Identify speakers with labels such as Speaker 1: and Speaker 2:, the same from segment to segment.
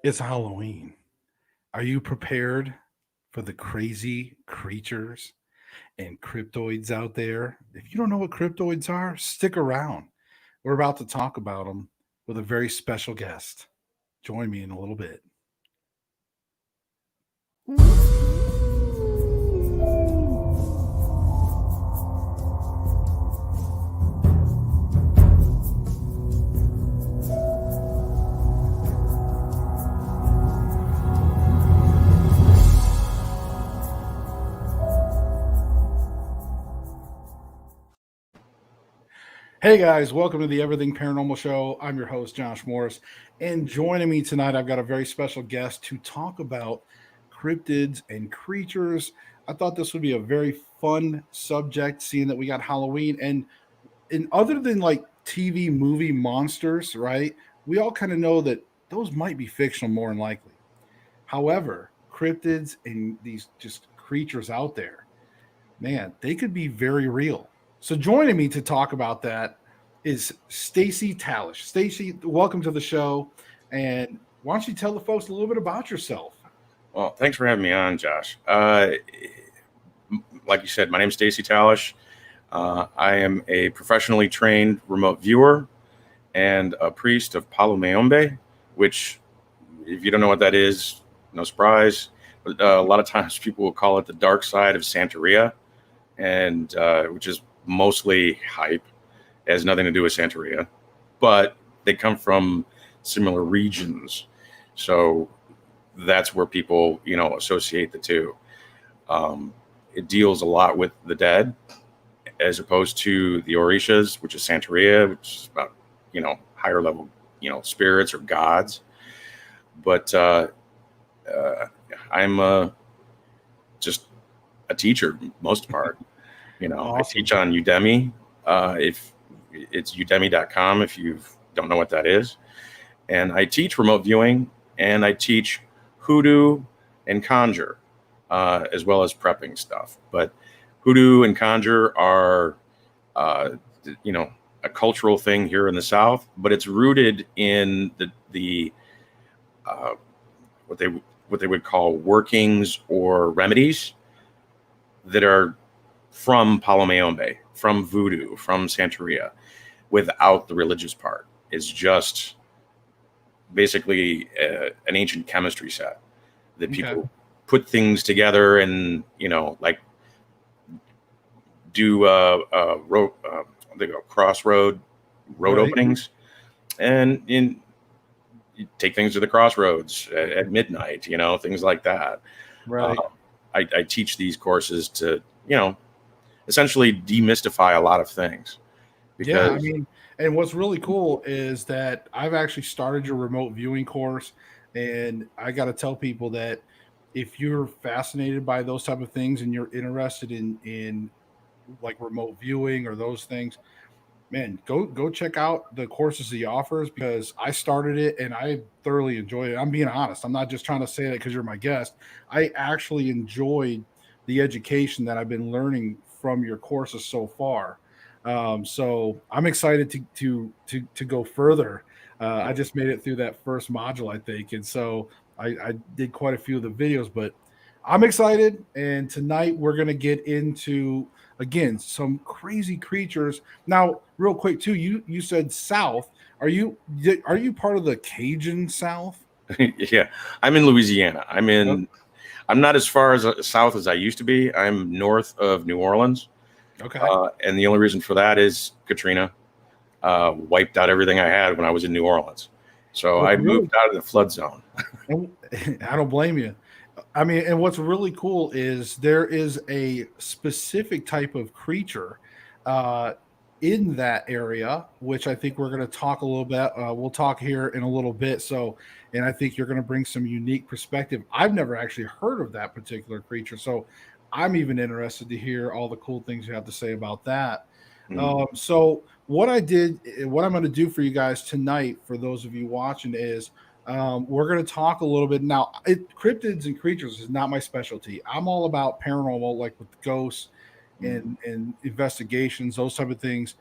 Speaker 1: It's Halloween. Are you prepared for the crazy creatures and cryptoids out there? If you don't know what cryptoids are, stick around. We're about to talk about them with a very special guest. Join me in a little bit. Hey guys, welcome to the Everything Paranormal Show. I'm your host, Josh Morris. And joining me tonight, I've got a very special guest to talk about cryptids and creatures. I thought this would be a very fun subject, seeing that we got Halloween. And other than like TV movie monsters, right? We all kind of know that those might be fictional more than likely. However, cryptids and these just creatures out there, man, they could be very real. So joining me to talk about that is Stacey Tallitsch. Stacey, welcome to the show. And why don't you tell the folks a little bit about yourself?
Speaker 2: Well, thanks for having me on, Josh. Like you said, my name is Stacey Tallitsch. I am a professionally trained remote viewer and a priest of Palo Mayombe, which, if you don't know what that is, no surprise. But a lot of times people will call it the dark side of Santeria, and which is mostly hype. It has nothing to do with Santeria, but they come from similar regions. So that's where people, associate the two. It deals a lot with the dead, as opposed to the Orishas, which is Santeria, which is about, higher level, spirits or gods. But I'm just a teacher most part.
Speaker 1: Awesome.
Speaker 2: I teach on Udemy. If it's udemy.com, if you don't know what that is. And I teach remote viewing, and I teach hoodoo and conjure, as well as prepping stuff. But hoodoo and conjure are, a cultural thing here in the South, but it's rooted in the what they would call workings or remedies that are from Palo Mayombe, from voodoo, from Santeria, without the religious part. It's just basically an ancient chemistry set that people put things together and, like do they go crossroad road openings, and you take things to the crossroads at midnight, things like that.
Speaker 1: Right.
Speaker 2: I teach these courses to, essentially demystify a lot of things. Because,
Speaker 1: and what's really cool is that I've actually started your remote viewing course, and I got to tell people that if you're fascinated by those type of things and you're interested in like remote viewing or those things, man, go check out the courses he offers, because I started it and I thoroughly enjoyed it. I'm being honest. I'm not just trying to say that because you're my guest. I actually enjoyed the education that I've been learning from your courses so far. So I'm excited to go further. I just made it through that first module, I think, and so I did quite a few of the videos, but I'm excited. And tonight we're gonna get into, again, some crazy creatures. Now, real quick too, you said South. Are you part of the Cajun South?
Speaker 2: yeah, I'm in Louisiana.
Speaker 1: Oh,
Speaker 2: I'm not as far as south as I used to be. I'm north of New Orleans.
Speaker 1: okay.
Speaker 2: And the only reason for that is Katrina wiped out everything I had when I was in New Orleans. So
Speaker 1: What's
Speaker 2: I
Speaker 1: really,
Speaker 2: moved out of the flood zone.
Speaker 1: and I don't blame you. And what's really cool is there is a specific type of creature uh, in that area, which I think we're going to talk a little bit. We'll talk here in a little bit. So, and I think you're going to bring some unique perspective. I've never actually heard of that particular creature, so I'm even interested to hear all the cool things you have to say about that.
Speaker 2: Mm.
Speaker 1: So, what I'm going to do for you guys tonight, for those of you watching, is we're going to talk a little bit now. Cryptids and creatures is not my specialty. I'm all about paranormal, like with ghosts and investigations, those type of things.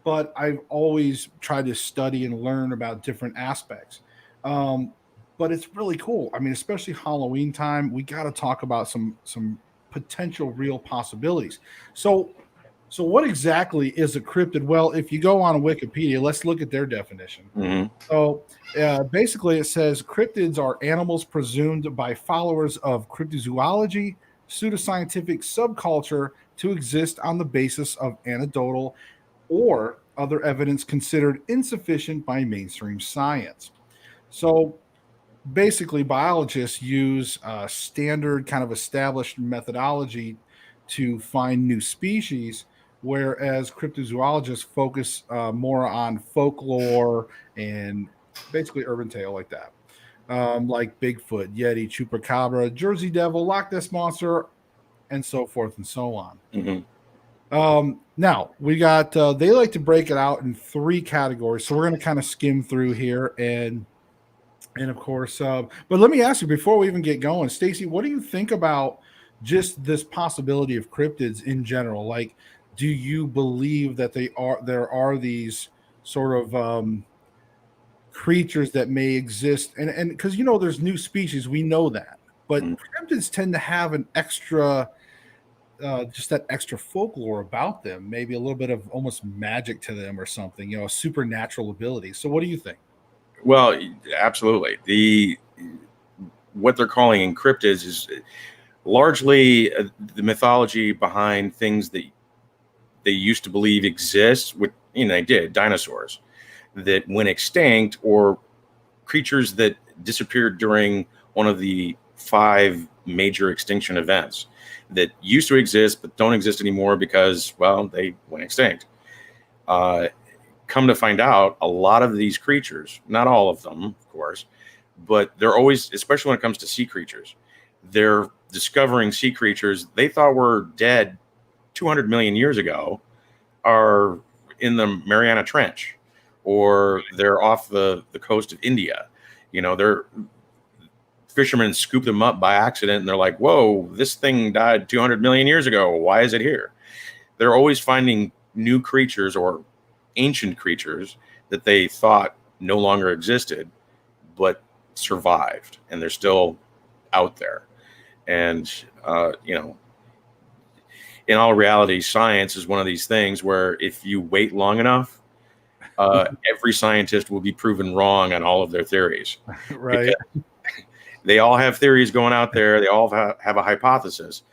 Speaker 1: But I've always tried to study and learn about different aspects. Um, but it's really cool. I mean, especially Halloween time, we got to talk about some potential real possibilities. So, so what exactly is a cryptid? Well, if you go on Wikipedia, let's look at their definition.
Speaker 2: Hmm.
Speaker 1: So, basically, it says cryptids are animals presumed by followers of cryptozoology, pseudoscientific subculture, to exist on the basis of anecdotal or other evidence considered insufficient by mainstream science. So, basically biologists use standard kind of established methodology to find new species, whereas cryptozoologists focus more on folklore and basically urban tale like that, like Bigfoot, Yeti, Chupacabra, Jersey Devil, Loch Ness Monster, and so forth and so on.
Speaker 2: Hmm.
Speaker 1: Now we got they like to break it out in three categories, so we're going to kind of skim through here and of course, but let me ask you before we even get going, Stacey, what do you think about just this possibility of cryptids in general? Like, do you believe that there are these sort of creatures that may exist? And because there's new species, we know that, but cryptids tend to have an extra, just that extra folklore about them, maybe a little bit of almost magic to them or something, a supernatural ability. So, what do you think?
Speaker 2: Well, absolutely. What they're calling cryptids is largely the mythology behind things that they used to believe exist. With they did dinosaurs that went extinct, or creatures that disappeared during one of the five major extinction events that used to exist but don't exist anymore because, well, they went extinct. Come to find out, a lot of these creatures, not all of them, of course, but they're always, especially when it comes to sea creatures, they're discovering sea creatures they thought were dead 200 million years ago are in the Mariana Trench, or they're off the coast of India. They're fishermen scoop them up by accident and they're like, whoa, this thing died 200 million years ago. Why is it here? They're always finding new creatures or ancient creatures that they thought no longer existed, but survived, and they're still out there. And, in all reality, science is one of these things where if you wait long enough, every scientist will be proven wrong on all of their theories.
Speaker 1: Right.
Speaker 2: They all have theories going out there. They all have a hypothesis.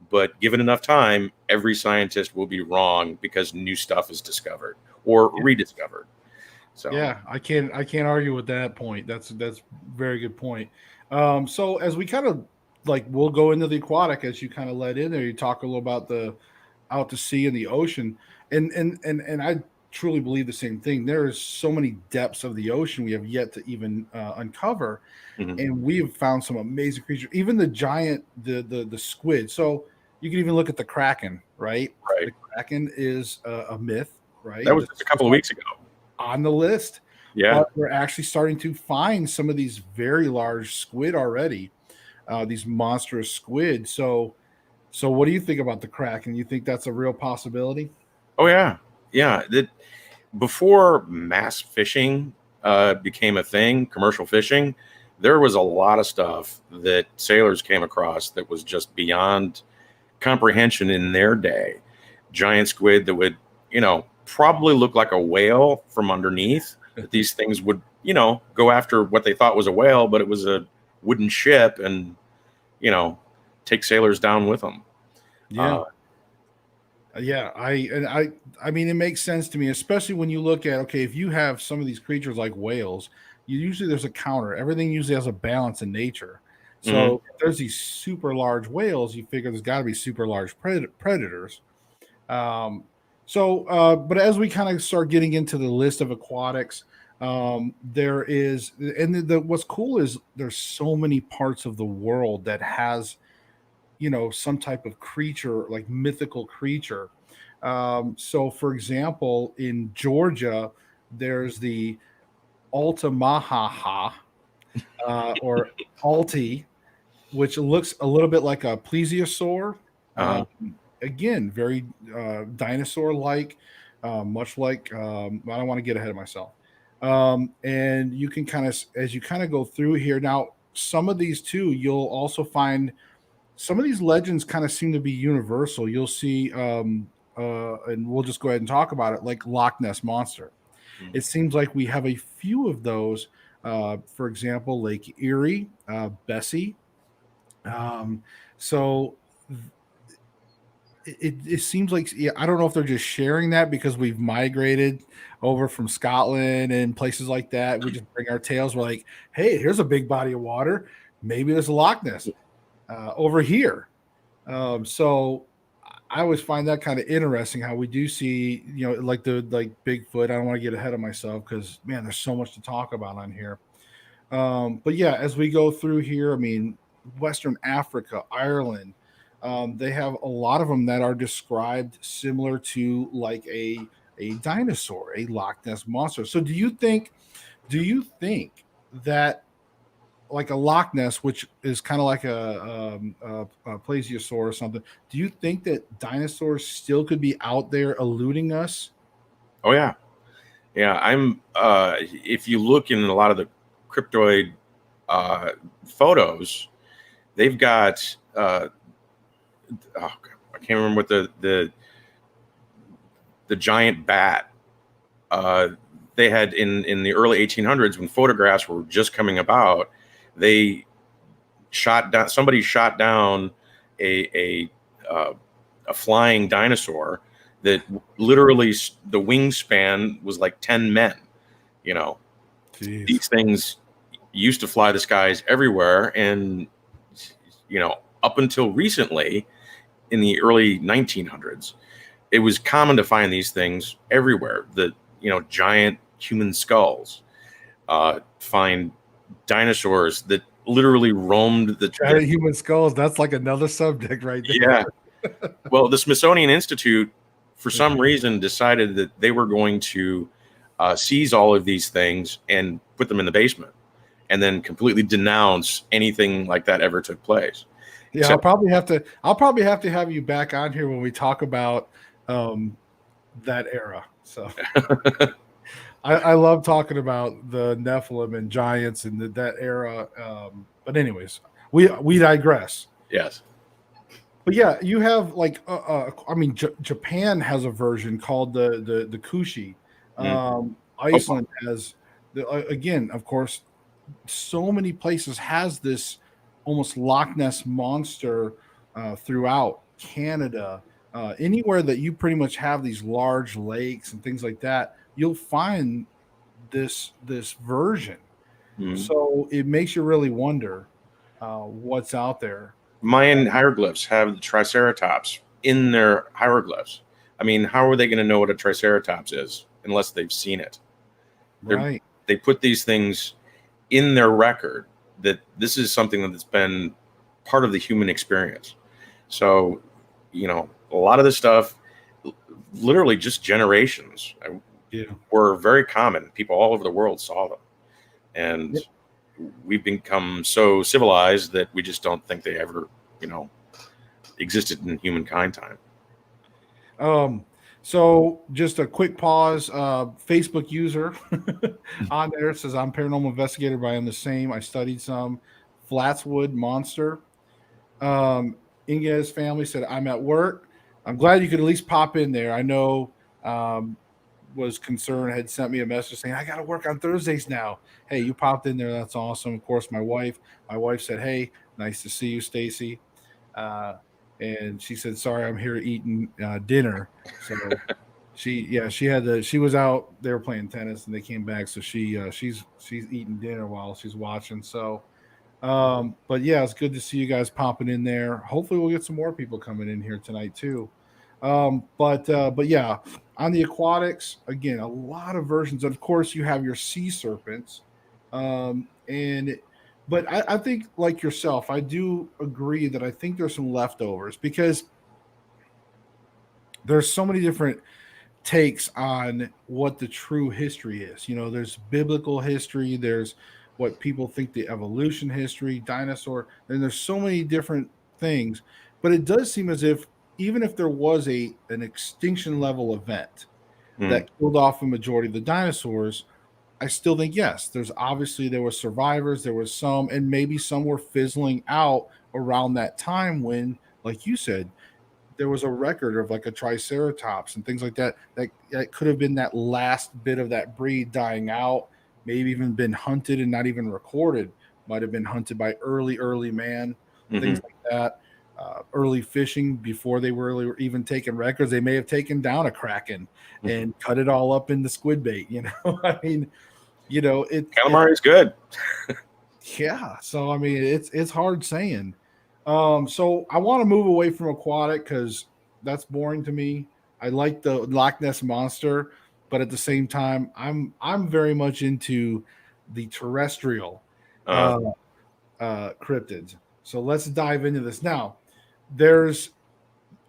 Speaker 2: But given enough time, every scientist will be wrong because new stuff is discovered or rediscovered. So
Speaker 1: yeah, I can't argue with that point. That's very good point. So as we kind of we'll go into the aquatic as you kind of led in there. You talk a little about the out to sea and the ocean, and I truly believe the same thing. There is so many depths of the ocean we have yet to even uncover, and we have found some amazing creatures. Even the giant, the squid. So you can even look at the kraken, right?
Speaker 2: Right.
Speaker 1: The kraken is a myth, right?
Speaker 2: That was just a couple of weeks ago
Speaker 1: on the list.
Speaker 2: Yeah.
Speaker 1: But we're actually starting to find some of these very large squid already, these monstrous squid. So what do you think about the kraken? You think that's a real possibility?
Speaker 2: Oh yeah, yeah. Before mass fishing became a thing, commercial fishing, there was a lot of stuff that sailors came across that was just beyond comprehension in their day. Giant squid that would, probably look like a whale from underneath. These things would, go after what they thought was a whale, but it was a wooden ship, and, take sailors down with them.
Speaker 1: Yeah. I mean, it makes sense to me, especially when you look at, okay, if you have some of these creatures like whales, there's a counter. Everything usually has a balance in nature. So if there's these super large whales, you figure there's got to be super large predators. But as we kind of start getting into the list of aquatics, there is, and what's cool is there's so many parts of the world that has, some type of creature, like mythical creature. So for example, in Georgia, there's the Altamaha, or Alti, which looks a little bit like a plesiosaur. Again, very dinosaur-like, much like I don't want to get ahead of myself. And you can kind of, as you kind of go through here now, some of these too, you'll also find some of these legends kind of seem to be universal. You'll see, and we'll just go ahead and talk about it, like Loch Ness monster. It seems like we have a few of those. For example, Lake Erie, Bessie. Um, so it seems like, yeah, I don't know if they're just sharing that because we've migrated over from Scotland and places like that. We just bring our tails. We're like, hey, here's a big body of water. Maybe there's a Loch Ness over here. So I always find that kind of interesting how we do see, like Bigfoot. I don't want to get ahead of myself because man, there's so much to talk about on here. But yeah, as we go through here, I mean, Western Africa, Ireland, they have a lot of them that are described similar to like a dinosaur, a Loch Ness monster. So do you think that like a Loch Ness, which is kind of like a plesiosaur or something, do you think that dinosaurs still could be out there eluding us?
Speaker 2: Oh yeah, yeah. I'm. If you look in a lot of the cryptoid uh, photos, they've got. Oh, God, I can't remember what the giant bat. They had in the early 1800s when photographs were just coming about. They shot down. Somebody shot down a flying dinosaur that literally the wingspan was like 10 men. You know,
Speaker 1: Jeez.
Speaker 2: these things used to fly the skies everywhere, and up until recently, in the early 1900s, it was common to find these things everywhere. The giant human skulls, find dinosaurs that literally roamed the
Speaker 1: Giant human skulls. That's like another subject right there.
Speaker 2: yeah. Well, the Smithsonian Institute, for some reason, decided that they were going to seize all of these things and put them in the basement, and then completely denounce anything like that ever took place.
Speaker 1: Yeah,
Speaker 2: So-
Speaker 1: I'll probably have to have you back on here when we talk about that era. So I love talking about the Nephilim and giants and that era. But anyways, we digress.
Speaker 2: Yes.
Speaker 1: But yeah, you have like I mean, Japan has a version called the Kushi. Iceland has again, of course, so many places has this almost Loch Ness monster throughout Canada. Anywhere that you pretty much have these large lakes and things like that, you'll find this version. So it makes you really wonder what's out there.
Speaker 2: Mayan hieroglyphs have the Triceratops in their hieroglyphs. I mean, how are they going to know what a Triceratops is unless they've seen it?
Speaker 1: Right.
Speaker 2: They put these things in their record that this is something that's been part of the human experience. So, a lot of this stuff, literally just generations, were very common. People all over the world saw them. And we've become so civilized that we just don't think they ever, existed in humankind time.
Speaker 1: So just a quick pause. Facebook user on there says, I'm paranormal investigator, but I am the same. I studied some Flatswood monster. Inga's family said, I'm at work. I'm glad you could at least pop in there. I know was concerned, had sent me a message saying, I got to work on Thursdays now. Hey, you popped in there. That's awesome. Of course, my wife said, hey, nice to see you, Stacey. And she said, sorry, I'm here eating dinner. So she was out, they were playing tennis and they came back. So she's eating dinner while she's watching. So, but yeah, it's good to see you guys popping in there. Hopefully we'll get some more people coming in here tonight too. But yeah, on the aquatics, again, a lot of versions. Of course, you have your sea serpents. But I think, like yourself, I do agree that I think there's some leftovers because there's so many different takes on what the true history is. There's biblical history, there's what people think the evolution history, dinosaur, and there's so many different things. But it does seem as if even if there was an extinction level event that killed off a majority of the dinosaurs, I still think yes. There were survivors, there was some, and maybe some were fizzling out around that time when, like you said, there was a record of like a triceratops and things like that. That could have been that last bit of that breed dying out. Maybe even been hunted and not even recorded. Might have been hunted by early man, things like that. Early fishing before they were even taking records. They may have taken down a kraken and cut it all up into squid bait. You know, I mean,
Speaker 2: Calamari is good.
Speaker 1: yeah. So I mean, it's hard saying. So I want to move away from aquatic because that's boring to me. I like the Loch Ness monster, but at the same time, I'm very much into the terrestrial cryptids. So let's dive into this now.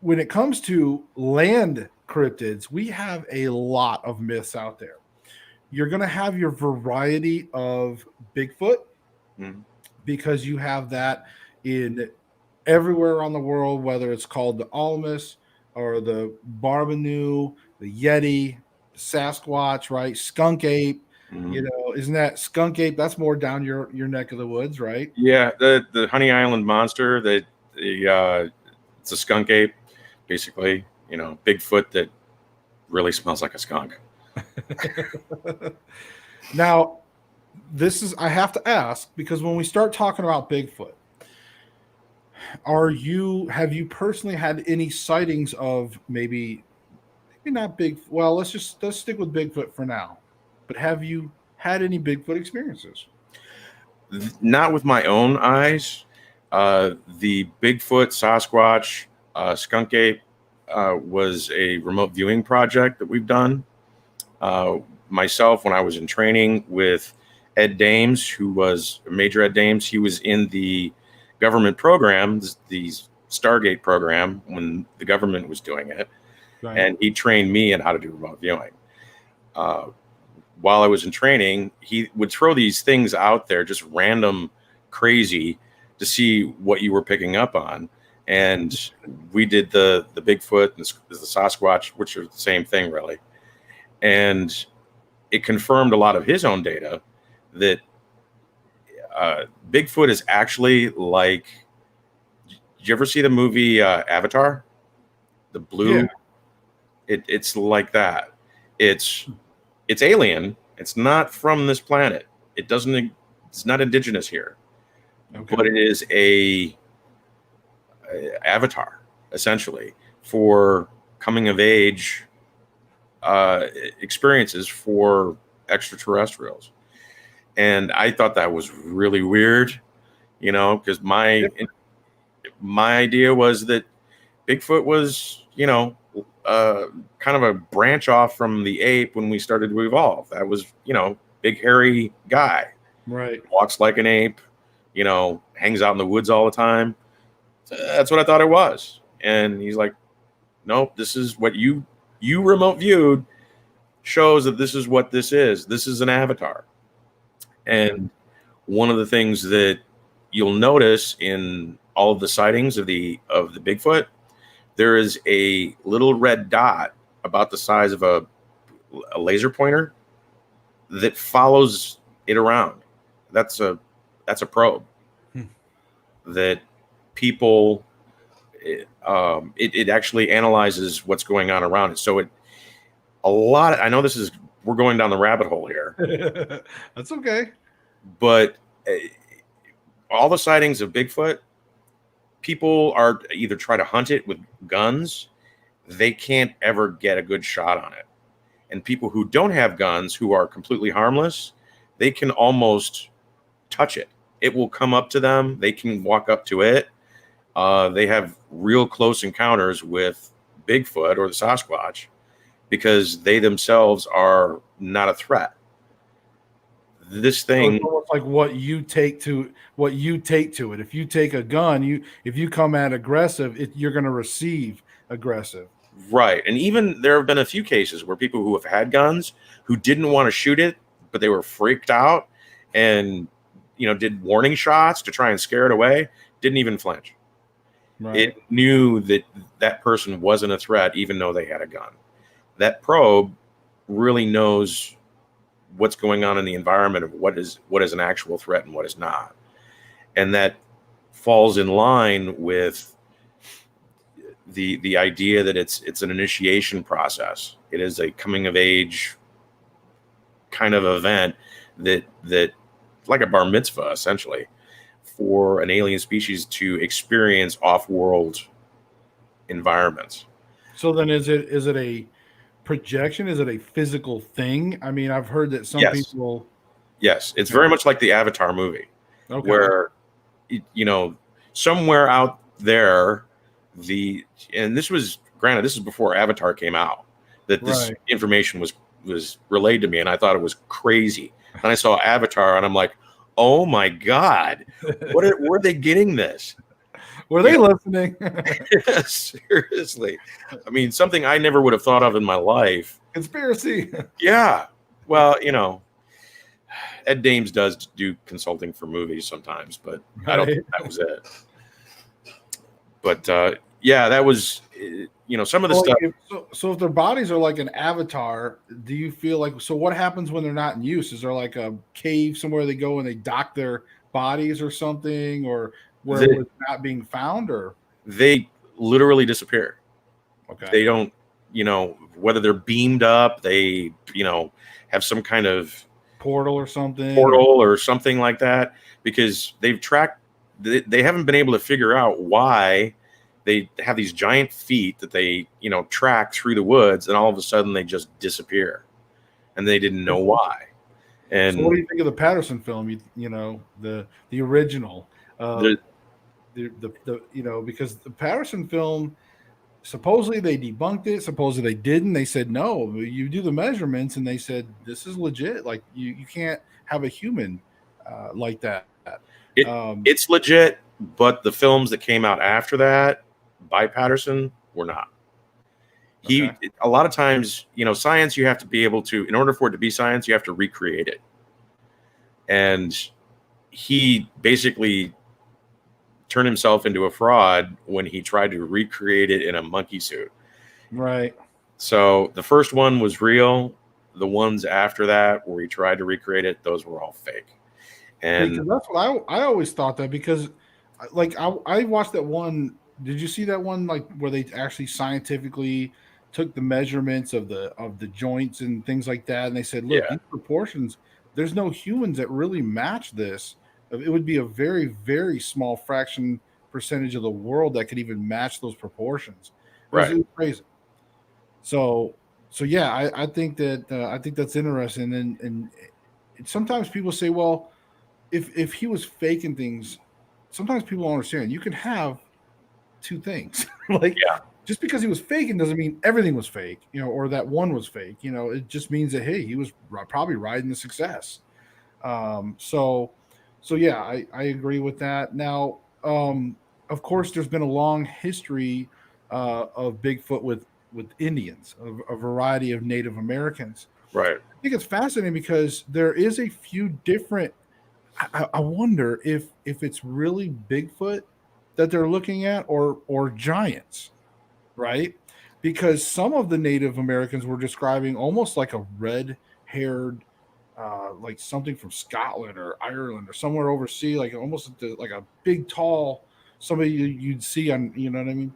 Speaker 1: When it comes to land cryptids, we have a lot of myths out there. You're going to have your variety of Bigfoot because you have that in everywhere around the world, whether it's called the Almas or the Barbanoo, the Yeti, Sasquatch, right? Skunk ape. Isn't that skunk ape? That's more down your neck of the woods, right?
Speaker 2: Yeah, the Honey Island monster, it's a skunk ape, basically. Bigfoot that really smells like a skunk.
Speaker 1: Now, I have to ask, because when we start talking about Bigfoot, have you personally had any sightings of maybe not big? Well, let's stick with Bigfoot for now. But have you had any Bigfoot experiences?
Speaker 2: Not with my own eyes. The Bigfoot, Sasquatch, skunk ape was a remote viewing project that we've done. Myself, when I was in training with Ed Dames, who was Major Ed Dames, he was in the government programs, the Stargate program, when the government was doing it. Right. And he trained me in how to do remote viewing. While I was in training, he would throw these things out there, just random crazy, to see what you were picking up on. And we did the Bigfoot and the Sasquatch, which are the same thing, really. And it confirmed a lot of his own data that Bigfoot is actually like, did you ever see the movie Avatar? The blue? Yeah. It's like that. It's alien. It's not from this planet. It's not indigenous here. Okay. But it is a avatar, essentially, for coming of age experiences for extraterrestrials. And I thought that was really weird, because my idea was that Bigfoot was, kind of a branch off from the ape when we started to evolve. That was, big hairy guy.
Speaker 1: Right.
Speaker 2: Walks like an ape, hangs out in the woods all the time. That's what I thought it was. And he's like, nope, this is what you remote viewed shows that this is what this is. This is an avatar. And one of the things that you'll notice in all of the sightings of the Bigfoot, there is a little red dot about the size of a laser pointer that follows it around. That's a probe that people, it actually analyzes what's going on around it. So I know we're going down the rabbit hole here.
Speaker 1: That's okay.
Speaker 2: But all the sightings of Bigfoot, people are either try to hunt it with guns. They can't ever get a good shot on it. And people who don't have guns, who are completely harmless, they can almost touch it. It will come up to them. They can walk up to it. They have real close encounters with Bigfoot or the Sasquatch because they themselves are not a threat. This thing,
Speaker 1: it's almost like what you take to it. If you take a gun, if you come at aggressive, you're going to receive aggressive.
Speaker 2: Right. And even there have been a few cases where people who have had guns who didn't want to shoot it, but they were freaked out and, did warning shots to try and scare it away, didn't even flinch. Right. It knew that person wasn't a threat, even though they had a gun. That probe really knows what's going on in the environment of what is an actual threat and what is not. And that falls in line with the idea that it's an initiation process. It is a coming of age kind of event that like a bar mitzvah, essentially, for an alien species to experience off-world environments.
Speaker 1: So then is it a projection? Is it a physical thing? I mean, I've heard that some
Speaker 2: Yes.
Speaker 1: people.
Speaker 2: Yes, it's very much like the Avatar movie, where, you know, somewhere out there, and this was, granted, this is before Avatar came out, that this information was relayed to me, and I thought it was crazy. And I saw Avatar, and I'm like, oh my God, where are they getting this?
Speaker 1: Were they listening?
Speaker 2: Seriously. I mean, something I never would have thought of in my life.
Speaker 1: Conspiracy.
Speaker 2: Yeah. Well, you know, Ed Dames does do consulting for movies sometimes, but I don't think that was it. But yeah, that was, you know, some of the stuff.
Speaker 1: So if their bodies are like an avatar, do you feel like, so what happens when they're not in use? Is there like a cave somewhere they go and they dock their bodies or something, or where it was not being found, or
Speaker 2: they literally disappear?
Speaker 1: Okay.
Speaker 2: They don't, you know, whether they're beamed up, they, you know, have some kind of
Speaker 1: portal or something
Speaker 2: like that, because they've tracked, they haven't been able to figure out why they have these giant feet that they, you know, track through the woods, and all of a sudden they just disappear, and they didn't know why. And
Speaker 1: so what do you think of the Patterson film? You know, the original, the you know, because the Patterson film, supposedly they debunked it, supposedly they didn't. They said no, you do the measurements, and they said this is legit. Like you can't have a human like that.
Speaker 2: It's legit, but the films that came out after that by Patterson were not. A lot of times, you know, science, you have to be able to, in order for it to be science, you have to recreate it. And he basically turned himself into a fraud when he tried to recreate it in a monkey suit.
Speaker 1: Right.
Speaker 2: So the first one was real. The ones after that, where he tried to recreate it, those were all fake. And
Speaker 1: because that's what I always thought, that because like I watched that one. Did you see that one, like where they actually scientifically took the measurements of the joints and things like that, and they said, look, these proportions, there's no humans that really match this. It would be a very, very small percentage of the world that could even match those proportions. It was crazy. So yeah, I think that's interesting. And sometimes people say, well, if he was faking things, sometimes people don't understand. You can have two things. Like, just because he was faking doesn't mean everything was fake, you know, or that one was fake. You know, it just means that, hey, he was probably riding the success. So yeah, I agree with that. Now, of course, there's been a long history of Bigfoot with Indians, a variety of Native Americans.
Speaker 2: Right.
Speaker 1: I think it's fascinating because there is a few different. I wonder if it's really Bigfoot that they're looking at, or giants, right? Because some of the Native Americans were describing almost like a red-haired, like something from Scotland or Ireland or somewhere overseas, like almost like a big, tall somebody you'd see on, you know what I mean?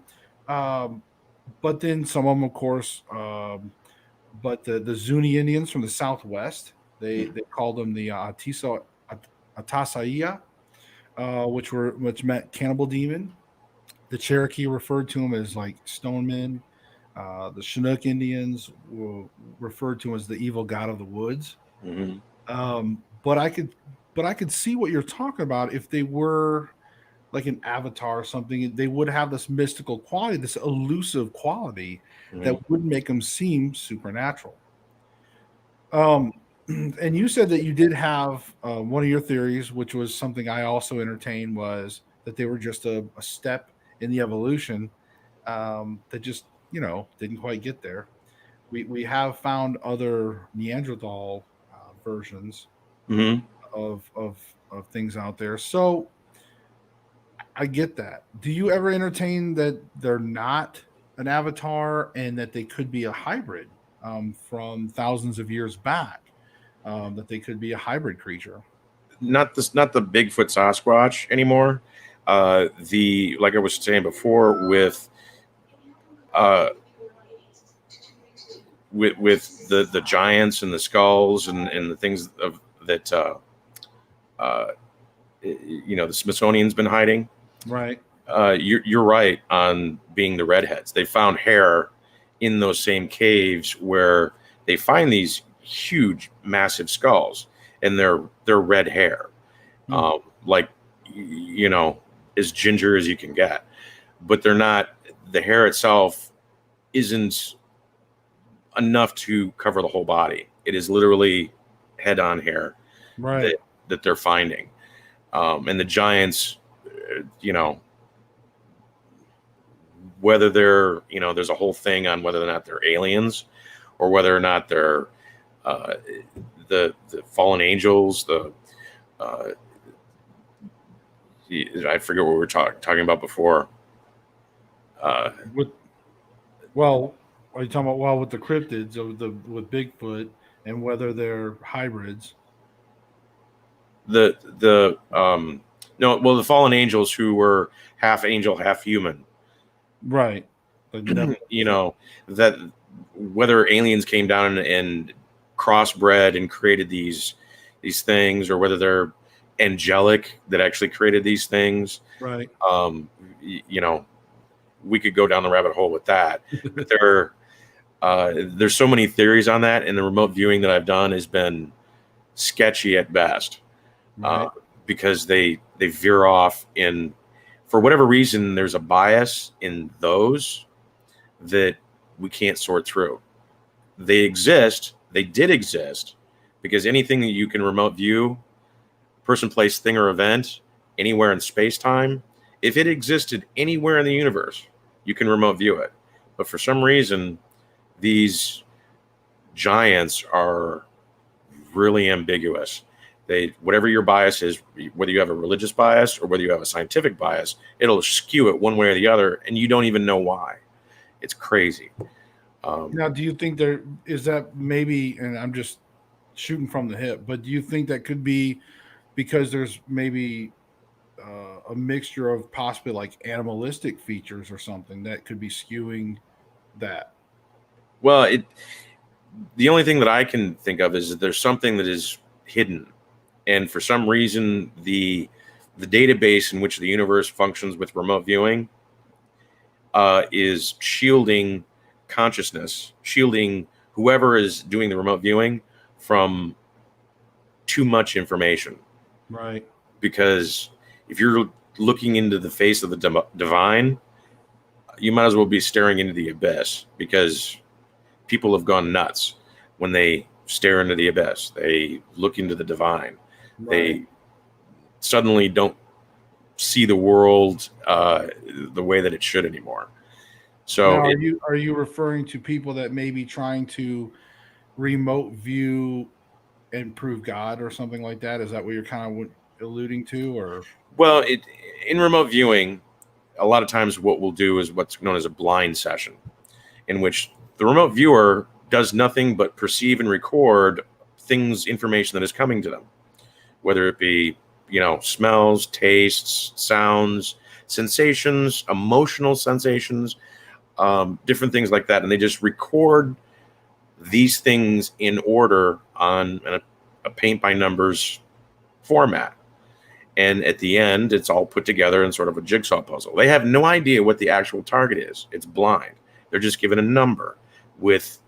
Speaker 1: But then some of them, of course, but the Zuni Indians from the Southwest, they called them the Atasaiya, which meant cannibal demon. The Cherokee referred to them as like stone men. The Chinook Indians were referred to as the evil god of the woods.
Speaker 2: Mm-hmm.
Speaker 1: But I could see what you're talking about. If they were like an avatar or something, they would have this mystical quality, this elusive quality that would make them seem supernatural. And you said that you did have one of your theories, which was something I also entertained, was that they were just a step in the evolution that just, you know, didn't quite get there. We have found other Neanderthal versions of things out there. So I get that. Do you ever entertain that they're not an avatar and that they could be a hybrid from thousands of years back? that they could be a hybrid creature.
Speaker 2: Not the Bigfoot Sasquatch anymore. Like I was saying before, uh, with the giants and the skulls and the things of that uh, the Smithsonian's been hiding.
Speaker 1: Right.
Speaker 2: You're right on being the redheads. They found hair in those same caves where they find these huge, massive skulls, and they're red hair, like as ginger as you can get. But they're not. The hair itself isn't enough to cover the whole body. It is literally head-on hair,
Speaker 1: right,
Speaker 2: that they're finding, and the giants, whether they're, there's a whole thing on whether or not they're aliens or whether or not they're the fallen angels. I forget what we were talking about before.
Speaker 1: are you talking about with the cryptids with Bigfoot and whether they're hybrids?
Speaker 2: No, well, the fallen angels who were half angel, half human.
Speaker 1: Right.
Speaker 2: That whether aliens came down and crossbred and created these things, or whether they're angelic that actually created these things.
Speaker 1: Right.
Speaker 2: We could go down the rabbit hole with that. But there's so many theories on that, and the remote viewing that I've done has been sketchy at best. Right. Because they veer off for whatever reason, there's a bias in those that we can't sort through. They exist. They did exist, because anything that you can remote view, person, place, thing, or event, anywhere in space-time, if it existed anywhere in the universe, you can remote view it. But for some reason, these giants are really ambiguous. Whatever your bias is, whether you have a religious bias or whether you have a scientific bias, it'll skew it one way or the other, and you don't even know why. It's crazy.
Speaker 1: Now, do you think there is that maybe, and I'm just shooting from the hip, but do you think that could be because there's maybe a mixture of possibly like animalistic features or something that could be skewing that?
Speaker 2: Well, the only thing that I can think of is that there's something that is hidden. And for some reason, the database in which the universe functions with remote viewing is shielding consciousness, shielding whoever is doing the remote viewing from too much information.
Speaker 1: Right.
Speaker 2: Because if you're looking into the face of the divine, you might as well be staring into the abyss, because people have gone nuts when they stare into the abyss. They look into the divine. Right. They suddenly don't see the world the way that it should anymore. So
Speaker 1: now, are you referring to people that may be trying to remote view and prove God or something like that? Is that what you're kind of alluding to? Or
Speaker 2: well, in remote viewing, a lot of times what we'll do is what's known as a blind session, in which the remote viewer does nothing but perceive and record information that is coming to them, whether it be smells, tastes, sounds, sensations, emotional sensations, different things like that, and they just record these things in order on a paint by numbers format. And at the end, it's all put together in sort of a jigsaw puzzle. They have no idea what the actual target is. It's blind. They're just given a number with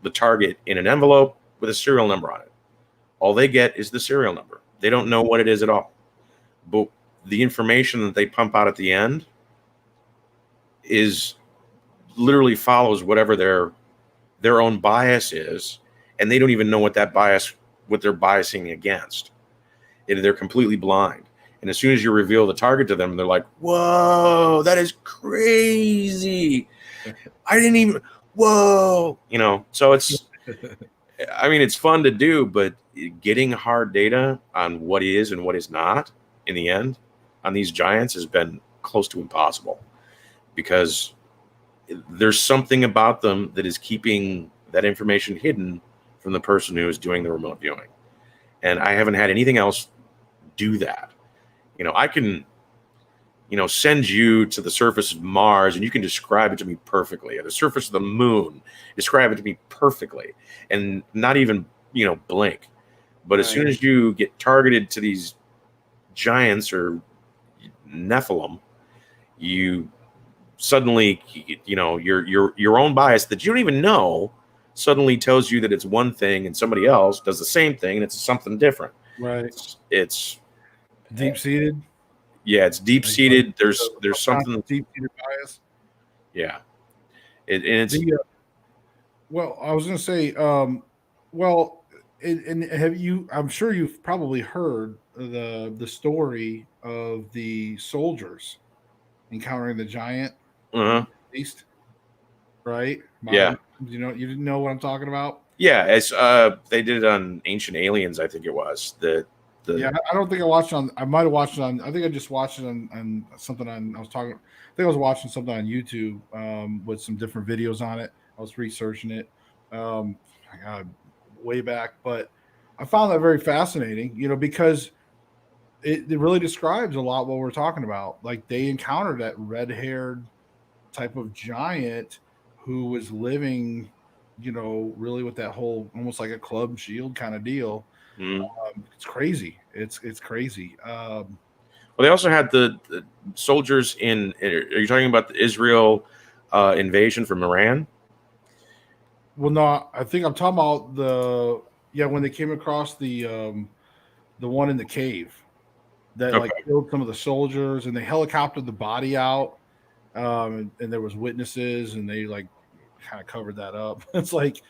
Speaker 2: the target in an envelope with a serial number on it. All they get is the serial number. They don't know what it is at all. But the information that they pump out at the end is literally follows whatever their own bias is, and they don't even know what they're biasing against. They're completely blind. And as soon as you reveal the target to them, they're like, whoa, that is crazy. I didn't even, whoa. So it's, it's fun to do, but getting hard data on what is and what is not in the end on these giants has been close to impossible, because there's something about them that is keeping that information hidden from the person who is doing the remote viewing. and I haven't had anything else do that. I can, send you to the surface of Mars and you can describe it to me perfectly. At the surface of the moon, describe it to me perfectly and not even, blink. But as soon as you get targeted to these giants or Nephilim, you suddenly, your own bias that you don't even know suddenly tells you that it's one thing and somebody else does the same thing and it's something different.
Speaker 1: Right.
Speaker 2: It's
Speaker 1: deep-seated.
Speaker 2: Yeah, it's deep-seated. There's something
Speaker 1: deep-seated bias.
Speaker 2: Yeah. And it's
Speaker 1: well, I was going to say, and have you? I'm sure you've probably heard the story of the soldiers encountering the giant beast, right?
Speaker 2: Yeah.
Speaker 1: You didn't know what I'm talking about?
Speaker 2: Yeah, it's they did it on Ancient Aliens, I think it was.
Speaker 1: Yeah, I don't think I watched it on. I might have watched it on. I think I just watched it on something on. I think I was watching something on YouTube with some different videos on it. I was researching it, my God, way back. But I found that very fascinating, because it really describes a lot what we're talking about. Like they encountered that red-haired type of giant who was living, really with that whole almost like a club shield kind of deal. It's crazy. It's crazy.
Speaker 2: Well, they also had the soldiers in. Are you talking about the Israel invasion from Iran?
Speaker 1: Well, no, I think I'm talking about when they came across the one in the cave that like killed some of the soldiers and they helicoptered the body out, and there was witnesses and they like kind of covered that up. It's like,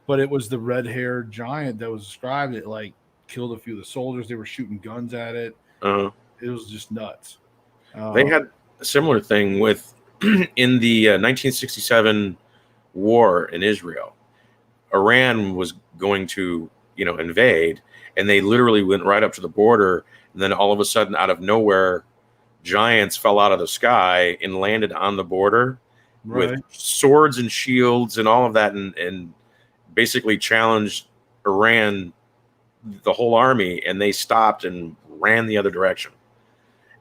Speaker 1: but it was the red-haired giant that was described. It like killed a few of the soldiers. They were shooting guns at it. It was just nuts.
Speaker 2: They had a similar thing with in the 1967 war in Israel. Iran was going to, invade, and they literally went right up to the border. And then all of a sudden, out of nowhere, giants fell out of the sky and landed on the border with swords and shields and all of that, and basically challenged Iran, the whole army, and they stopped and ran the other direction.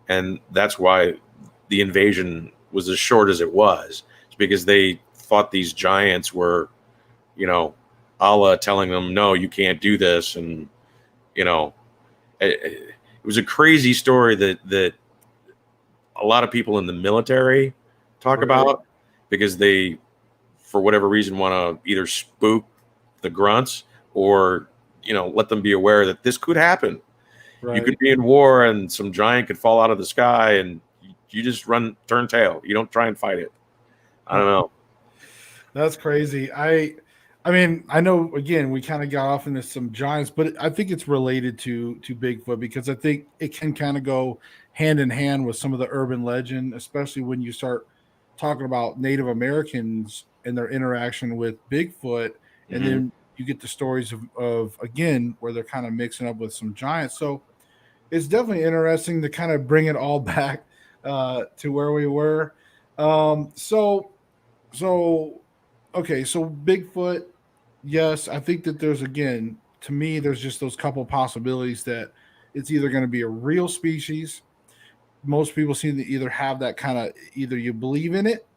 Speaker 2: And that's why the invasion was as short as it was. It's because they thought these giants were, Allah telling them, no, you can't do this. And, it was a crazy story that a lot of people in the military talk about because they, for whatever reason, want to either spook the grunts or, let them be aware that this could happen. Right. You could be in war and some giant could fall out of the sky and you just turn tail. You don't try and fight it. I don't know.
Speaker 1: That's crazy. I mean, I know, again, we kind of got off into some giants, but I think it's related to Bigfoot because I think it can kind of go hand in hand with some of the urban legend, especially when you start talking about Native Americans and their interaction with Bigfoot. And then you get the stories of again, where they're kind of mixing up with some giants. So it's definitely interesting to kind of bring it all back to where we were. So Bigfoot, yes, I think that there's, again, to me, there's just those couple possibilities that it's either going to be a real species. Most people seem to either have that kind of, either you believe in it,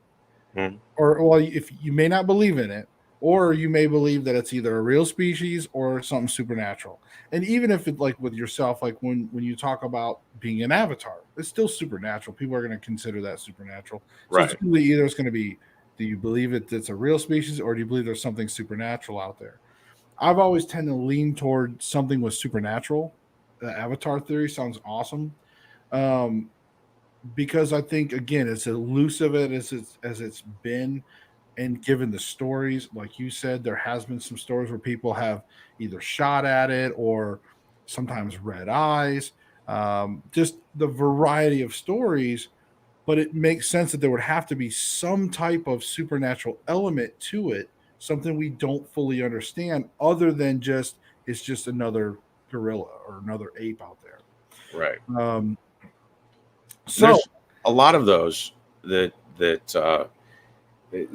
Speaker 1: or, well, if you may not believe in it, or you may believe that it's either a real species or something supernatural. And even if it, like with yourself, like when you talk about being an avatar, it's still supernatural. People are going to consider that supernatural. So it's really either it's going to be, do you believe it's a real species or do you believe there's something supernatural out there? I've always tend to lean toward something with supernatural. The avatar theory sounds awesome. Because I think, again, as elusive as it's been, and given the stories, like you said, there has been some stories where people have either shot at it or sometimes red eyes, just the variety of stories. But it makes sense that there would have to be some type of supernatural element to it, something we don't fully understand, other than it's just another gorilla or another ape out there.
Speaker 2: Right.
Speaker 1: So
Speaker 2: there's a lot of those that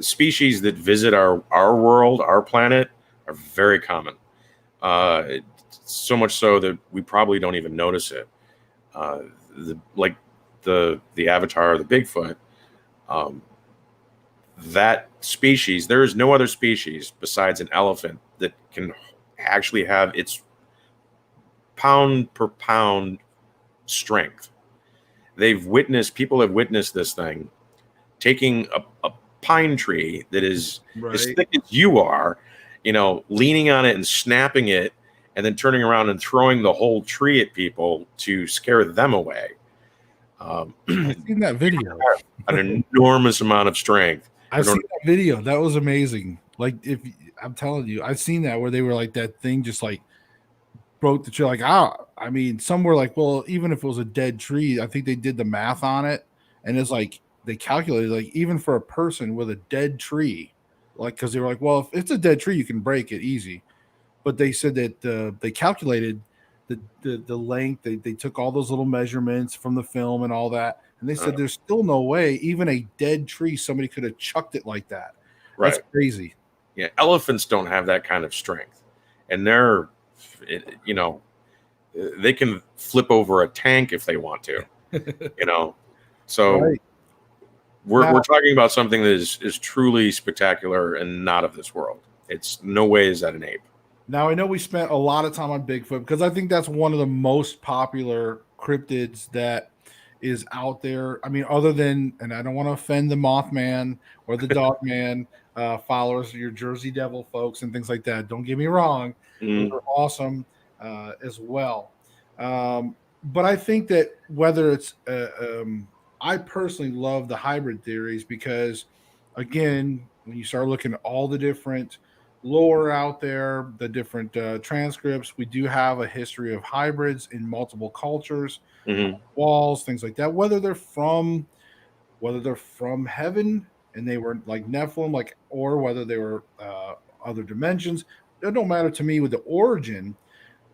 Speaker 2: species that visit our world, our planet, are very common. so much so that we probably don't even notice it. Like the avatar, the Bigfoot, that species, there is no other species besides an elephant that can actually have its pound per pound strength. People have witnessed this thing taking a pine tree that is as thick as you are, leaning on it and snapping it, and then turning around and throwing the whole tree at people to scare them away.
Speaker 1: I've seen that video.
Speaker 2: An enormous amount of strength.
Speaker 1: I've seen that video. That was amazing. Like, if I'm telling you, I've seen that where they were like, that thing just like broke the tree. Like, I mean, some were like, well, even if it was a dead tree, I think they did the math on it, and it's like they calculated, like, even for a person with a dead tree, like, because they were like, well, if it's a dead tree, you can break it easy. But they said that they calculated the length. They took all those little measurements from the film and all that, and they said there's still no way, even a dead tree, somebody could have chucked it like that. Right. That's crazy.
Speaker 2: Yeah, elephants don't have that kind of strength, and they can flip over a tank if they want to. So right. We're talking about something that is truly spectacular and not of this world. It's no way is that an ape.
Speaker 1: Now, I know we spent a lot of time on Bigfoot because I think that's one of the most popular cryptids that is out there. I mean, other than, and I don't want to offend the Mothman or the Dogman followers, your Jersey Devil folks and things like that. Don't get me wrong. Those are awesome as well. But I think that whether it's, I personally love the hybrid theories because, again, when you start looking at all the different lore out there, the different transcripts, we do have a history of hybrids in multiple cultures, walls, things like that. Whether they're from heaven and they were like Nephilim, or whether they were other dimensions, it don't matter to me with the origin.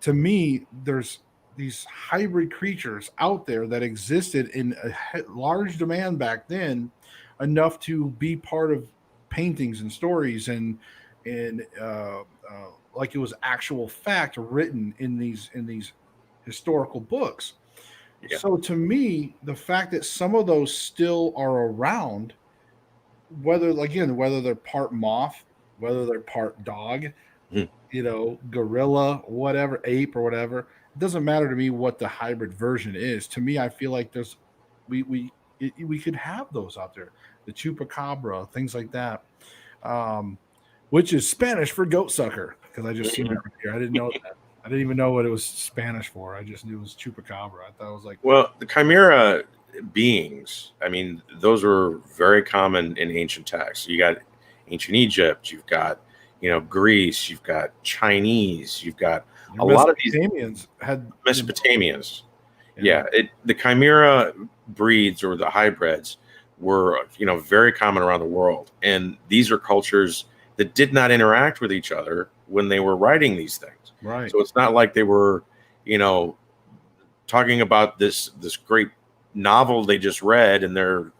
Speaker 1: To me, there's these hybrid creatures out there that existed in a large demand back then, enough to be part of paintings and stories and like it was actual fact written in these historical books. Yeah. So to me, the fact that some of those still are around, whether they're part moth, whether they're part dog, gorilla, whatever, ape or whatever, it doesn't matter to me what the hybrid version is. To me, I feel like we could have those out there, the Chupacabra, things like that. Which is Spanish for goat sucker, because I just seen it right here. I didn't know that. I didn't even know what it was Spanish for. I just knew it was Chupacabra. I thought it was like,
Speaker 2: well, the chimera beings, I mean, those were very common in ancient texts. You got ancient Egypt, you've got Greece, you've got Chinese, you've got a lot of these Mesopotamians. Yeah, the chimera breeds or the hybrids were very common around the world, and these are cultures that did not interact with each other when they were writing these things.
Speaker 1: Right.
Speaker 2: So it's not like they were, talking about this great novel they just read and they're,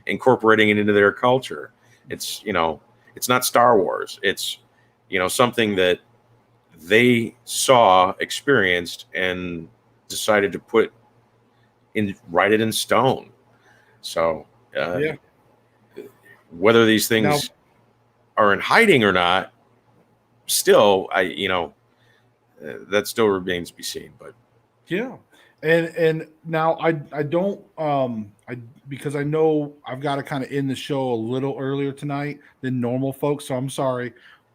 Speaker 2: incorporating it into their culture. It's, it's not Star Wars. It's, something that they saw, experienced, and decided to write it in stone. So whether these things are in hiding or not, still, that still remains to be seen. But
Speaker 1: yeah, and now I don't because I know I've got to kind of end the show a little earlier tonight than normal folks, so I'm sorry,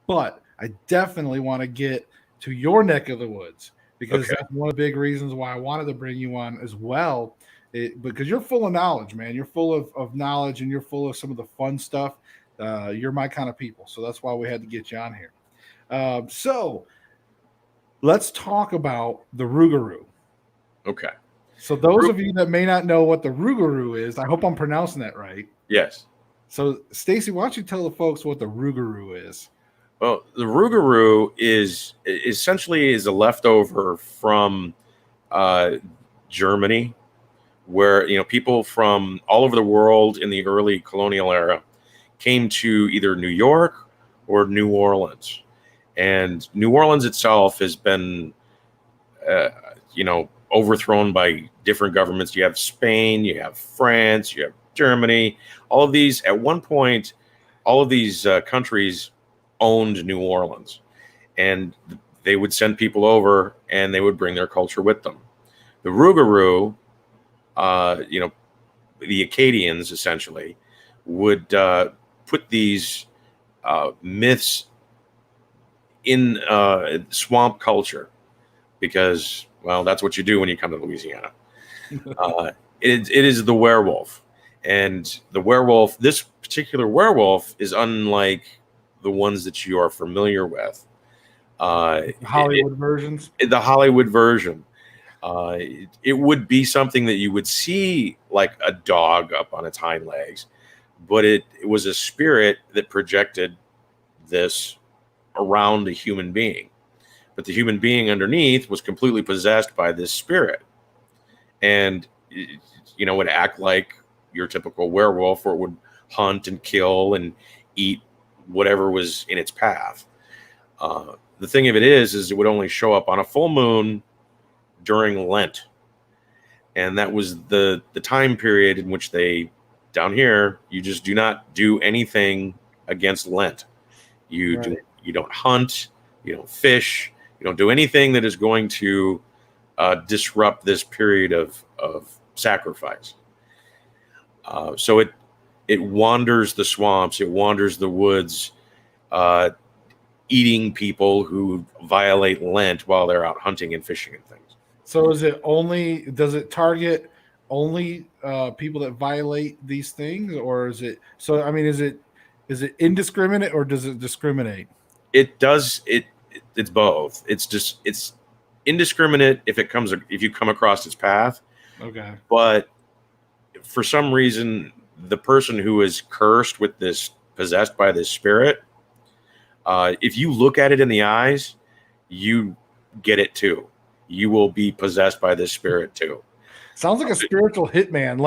Speaker 1: but I definitely want to get to your neck of the woods because that's one of the big reasons why I wanted to bring you on as well. Because you're full of knowledge, man. You're full of knowledge, and you're full of some of the fun stuff. You're my kind of people, so that's why we had to get you on here. So let's talk about the Rougarou.
Speaker 2: Okay.
Speaker 1: So those of you that may not know what the Rougarou is, I hope I'm pronouncing that right.
Speaker 2: Yes.
Speaker 1: So Stacey, why don't you tell the folks what the Rougarou is?
Speaker 2: Well, the Rougarou is essentially a leftover from Germany, where people from all over the world in the early colonial era came to either New York or New Orleans. And New Orleans itself has been overthrown by different governments. You have Spain, you have France, you have Germany. All of these, at one point, all of these countries owned New Orleans, and they would send people over, and they would bring their culture with them. The Rougarou, the Acadians essentially would put these myths in swamp culture because, well, that's what you do when you come to Louisiana. It is the werewolf. And the werewolf, this particular werewolf, is unlike the ones that you are familiar with.
Speaker 1: Hollywood versions?
Speaker 2: The Hollywood version. It would be something that you would see like a dog up on its hind legs, but it was a spirit that projected this around a human being. But the human being underneath was completely possessed by this spirit. And, would act like your typical werewolf, or it would hunt and kill and eat whatever was in its path. The thing of it is it would only show up on a full moon during Lent. And that was the time period in which they, down here, you just do not do anything against Lent. You don't hunt, you don't fish, you don't do anything that is going to disrupt this period of sacrifice. So it wanders the swamps, it wanders the woods, eating people who violate Lent while they're out hunting and fishing and things.
Speaker 1: So does it target only people that violate these things, or is it, is it indiscriminate, or does it discriminate?
Speaker 2: It does. It's both. It's indiscriminate if you come across its path.
Speaker 1: Okay.
Speaker 2: But for some reason, the person who is cursed with this, possessed by this spirit, if you look at it in the eyes, you get it too. You will be possessed by this spirit too.
Speaker 1: Sounds like a spiritual hitman.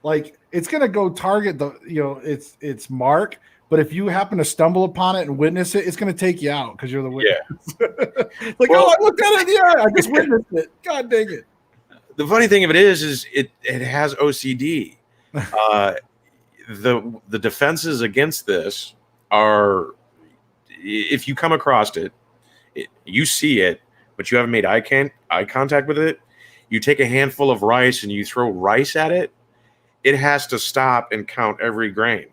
Speaker 1: Like it's gonna go target its mark, but if you happen to stumble upon it and witness it, it's gonna take you out because you're the witness. Yeah. I looked at it in the eye. I just witnessed it. God dang it.
Speaker 2: The funny thing of it is it has OCD. The defenses against this are, if you come across it, you see it, but you haven't made eye contact with it, you take a handful of rice and you throw rice at it, it has to stop and count every grain.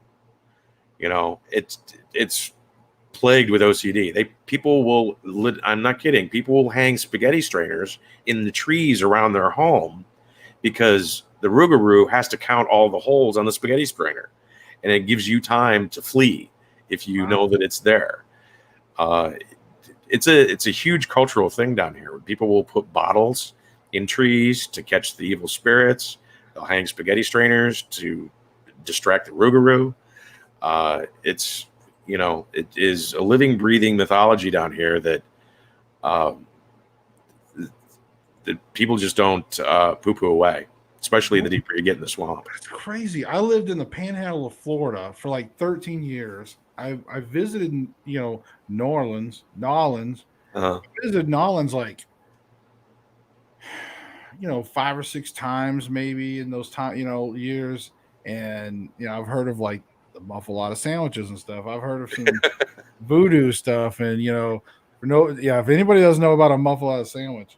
Speaker 2: It's plagued with OCD. I'm not kidding. People will hang spaghetti strainers in the trees around their home because the Rougarou has to count all the holes on the spaghetti strainer, and it gives you time to flee if you know that it's there. It's a huge cultural thing down here. People will put bottles in trees to catch the evil spirits. They'll hang spaghetti strainers to distract the Rougarou. It is a living, breathing mythology down here that people just don't poo-poo away, especially the deeper you get in the swamp.
Speaker 1: That's crazy. I lived in the panhandle of Florida for like 13 years. I visited, New Orleans. I visited Nolans like, 5 or 6 times maybe in those years. And, I've heard of like the muffaletta sandwiches and stuff. I've heard of some voodoo stuff. And, if anybody doesn't know about a muffaletta sandwich,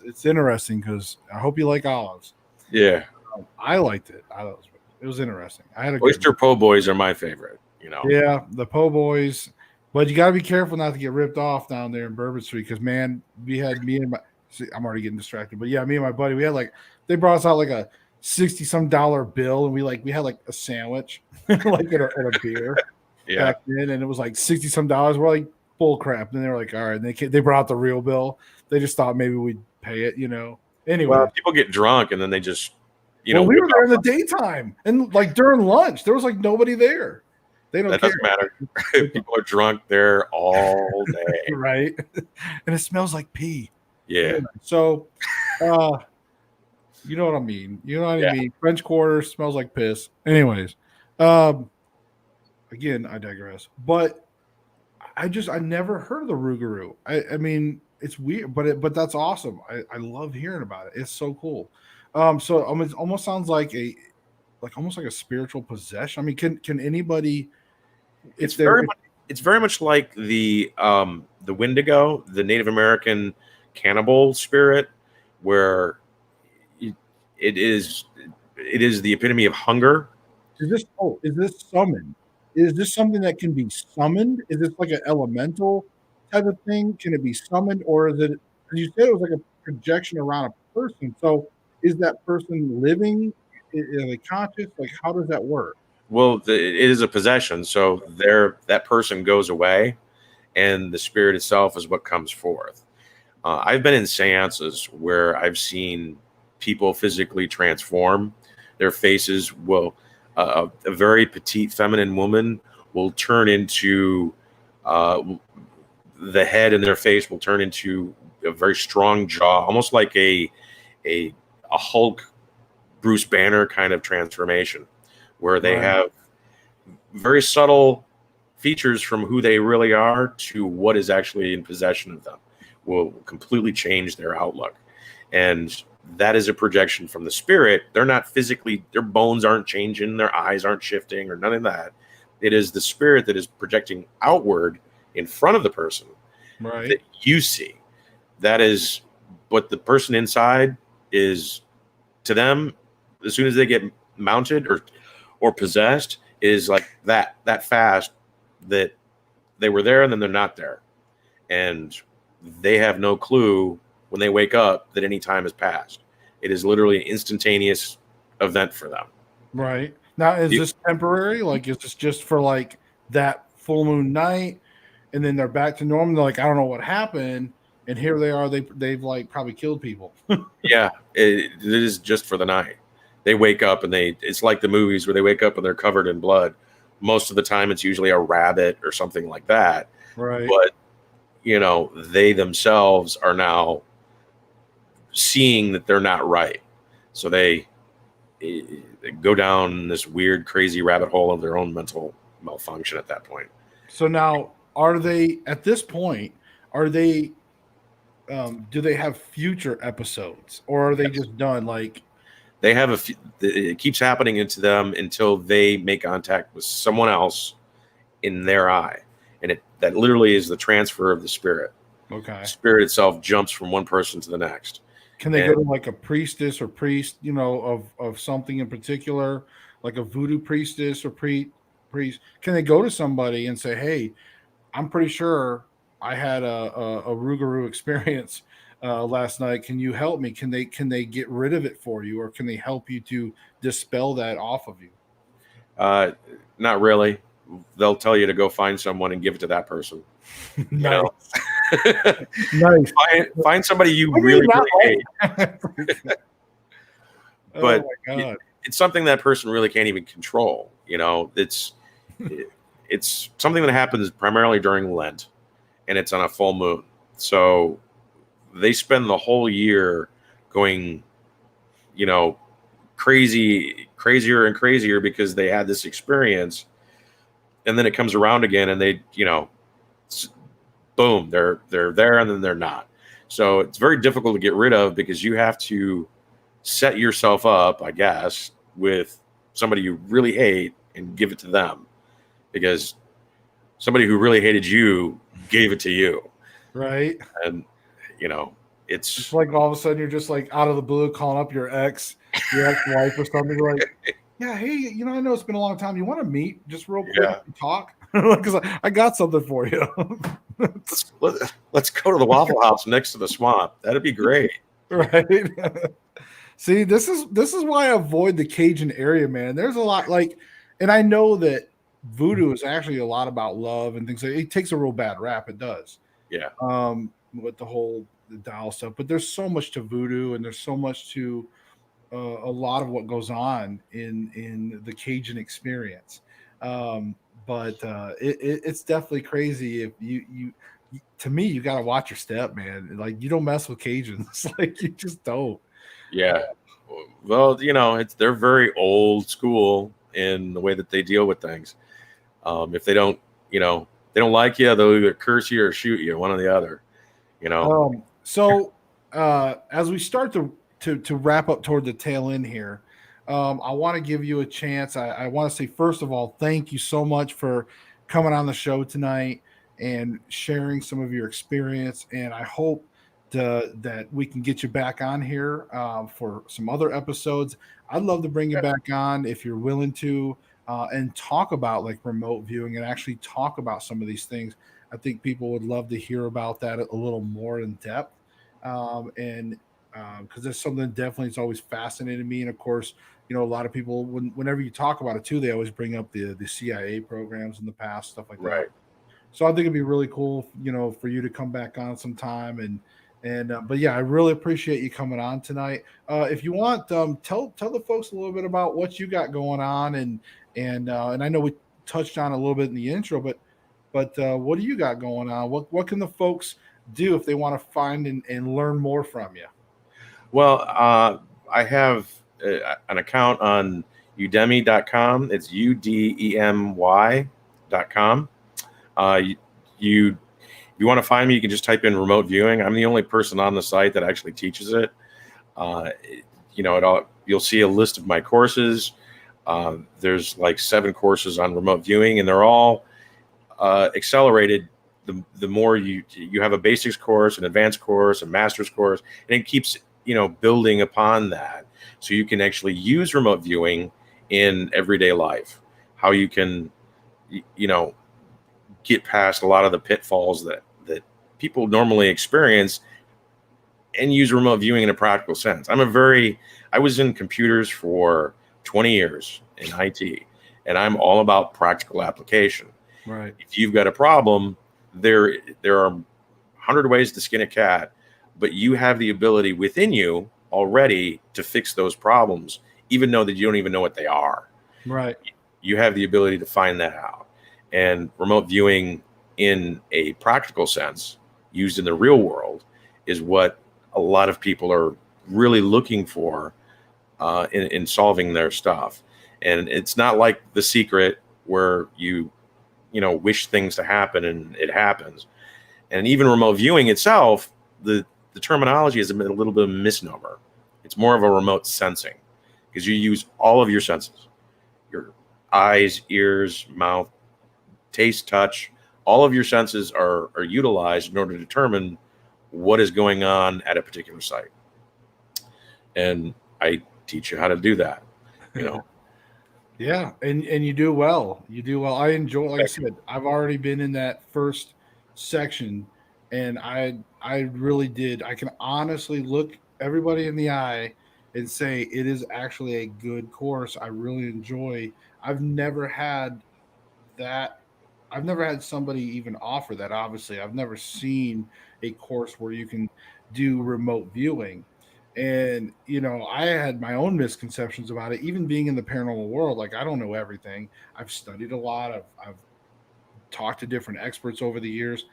Speaker 1: it's interesting because I hope you like olives.
Speaker 2: Yeah.
Speaker 1: I liked it. It was interesting. I had
Speaker 2: oyster po' boys are my favorite.
Speaker 1: Yeah, the po' boys, but you got to be careful not to get ripped off down there in Bourbon Street because, man, I'm already getting distracted, but yeah, me and my buddy, we had they brought us out like a $60-some bill, and we had like a sandwich, like at a beer back then, and it was like $60-some. We're like, bull crap. And they were like, all right, and they brought out the real bill. They just thought maybe we'd pay it, Anyway,
Speaker 2: well, people get drunk and then they just,
Speaker 1: we were there in the daytime, and like during lunch, there was like nobody there. They don't care.
Speaker 2: Doesn't matter. People are drunk there all day.
Speaker 1: Right. And it smells like pee.
Speaker 2: Yeah.
Speaker 1: So, you know what I mean? I mean? French Quarter smells like piss. Anyways, again, I digress. But I never heard of the Rougarou. I mean, it's weird, but that's awesome. I love hearing about it. It's so cool. So it almost sounds like almost like a spiritual possession. I mean, can anybody,
Speaker 2: It's
Speaker 1: if they're
Speaker 2: very much like the Wendigo, the Native American cannibal spirit, where it, it is the epitome of hunger.
Speaker 1: is this summoned? Is this something that can be summoned? Is this like an elemental type of thing? Can it be summoned, or is it? Because you said it was like a projection around a person. So is that person living? Are they conscious? Like, how does that work?
Speaker 2: Well, it is a possession, so that person goes away, and the spirit itself is what comes forth. I've been in seances where I've seen people physically transform. Their faces will, a very petite feminine woman will turn into, the head in their face will turn into a very strong jaw, almost like a Hulk Bruce Banner kind of transformation, where they
Speaker 1: Right.
Speaker 2: have very subtle features from who they really are to what is actually in possession of them will completely change their outlook. And that is a projection from the spirit. They're not physically, their bones aren't changing, their eyes aren't shifting or none of that. It is the spirit that is projecting outward in front of the person
Speaker 1: Right.
Speaker 2: that you see. That is what the person inside is to them. As soon as they get mounted or possessed, is like that fast that they were there and then they're not there, and they have no clue when they wake up that any time has passed. It is literally an instantaneous event for them.
Speaker 1: Right. Now, is this temporary? Like, is this just for like that full moon night, and then they're back to normal? They're like, I don't know what happened, and here they are. They've like probably killed people.
Speaker 2: Yeah, it is just for the night. They wake up and it's like the movies where they wake up and they're covered in blood. Most of the time it's usually a rabbit or something like that.
Speaker 1: Right.
Speaker 2: But they themselves are now seeing that they're not right. So they go down this weird, crazy rabbit hole of their own mental malfunction at that point.
Speaker 1: So now, are they at this point? Are they? Do they have future episodes, or are they just done? Like,
Speaker 2: they have it keeps happening into them until they make contact with someone else in their eye, and that literally is the transfer of the spirit.
Speaker 1: okay,
Speaker 2: The spirit itself jumps from one person to the next.
Speaker 1: can they go to like a priestess or priest, of something in particular, like a voodoo priestess or priest? Can they go to somebody and say, "Hey, I'm pretty sure I had a Rougarou experience last night. Can you help me?" Can they get rid of it for you, or can they help you to dispel that off of you?
Speaker 2: Not really. They'll tell you to go find someone and give it to that person.
Speaker 1: Nice.
Speaker 2: Nice. Find somebody you really hate. But
Speaker 1: oh my God.
Speaker 2: It's something that person really can't even control. It's something that happens primarily during Lent, and it's on a full moon. So they spend the whole year going, crazier and crazier because they had this experience, and then it comes around again, and they, boom, they're there, and then they're not. So it's very difficult to get rid of because you have to set yourself up, I guess, with somebody you really hate and give it to them, because somebody who really hated you gave it to you.
Speaker 1: Right.
Speaker 2: And, it's
Speaker 1: like all of a sudden you're just like out of the blue calling up your ex-wife or something, like, yeah, hey, I know it's been a long time. You want to meet just real quick and talk? Because I got something for you.
Speaker 2: let's go to the Waffle House next to the swamp. That'd be great.
Speaker 1: Right. See, this is why I avoid the Cajun area, man. There's a lot and I know that voodoo is actually a lot about love and things. It takes a real bad rap. It does.
Speaker 2: Yeah.
Speaker 1: With the doll stuff, but there's so much to voodoo, and there's so much to a lot of what goes on in the Cajun experience. But it's definitely crazy. If you to me, you got to watch your step, man. Like, you don't mess with Cajuns. Like, you just don't.
Speaker 2: Yeah. Well, they're very old school in the way that they deal with things. If they don't like you, they'll either curse you or shoot you, one or the other. You know,
Speaker 1: So as we start to wrap up toward the tail end here, I want to give you a chance. I want to say first of all, thank you so much for coming on the show tonight and sharing some of your experience. And I hope that we can get you back on here for some other episodes. I'd love to bring you back on if you're willing to and talk about like remote viewing and actually talk about some of these things. I think people would love to hear about that a little more in depth. And because there's something definitely it's always fascinated me. And of course, a lot of people whenever you talk about it too, they always bring up the CIA programs in the past, stuff like that.
Speaker 2: right?
Speaker 1: So I think it'd be really cool, for you to come back on sometime but yeah, I really appreciate you coming on tonight. If you want, tell the folks a little bit about what you got going on, and I know we touched on a little bit in the intro, but what do you got going on? What can the folks do if they want to find and learn more from you?
Speaker 2: Well, I have an account on udemy.com. It's udemy.com. You if you want to find me, you can just type in remote viewing. I'm the only person on the site that actually teaches it. Uh, you'll see a list of my courses. There's like 7 courses on remote viewing, and they're all accelerated. The more you have a basics course, an advanced course, a master's course, and it keeps building upon that, so you can actually use remote viewing in everyday life. How you can get past a lot of the pitfalls that people normally experience and use remote viewing in a practical sense. I was in computers for 20 years in IT, and I'm all about practical application.
Speaker 1: Right.
Speaker 2: If you've got a problem, there are 100 ways to skin a cat, but you have the ability within you already to fix those problems, even though that you don't even know what they are.
Speaker 1: Right.
Speaker 2: You have the ability to find that out. And remote viewing in a practical sense, used in the real world, is what a lot of people are really looking for in solving their stuff. And it's not like The Secret where you wish things to happen and it happens. And even remote viewing itself, the terminology is a little bit of a misnomer. It's more of a remote sensing, because you use all of your senses, your eyes, ears, mouth, taste, touch. All of your senses are utilized in order to determine what is going on at a particular site. And I teach you how to do that.
Speaker 1: Yeah, and you do well. You do well. I enjoy, like I said, I've already been in that first section, and I really did. I can honestly look everybody in the eye and say it is actually a good course. I really enjoy. I've never had that. I've never had somebody even offer that. Obviously, I've never seen a course where you can do remote viewing. And I had my own misconceptions about it. Even being in the paranormal world, like I don't know everything. I've studied a lot. I've talked to different experts over the years,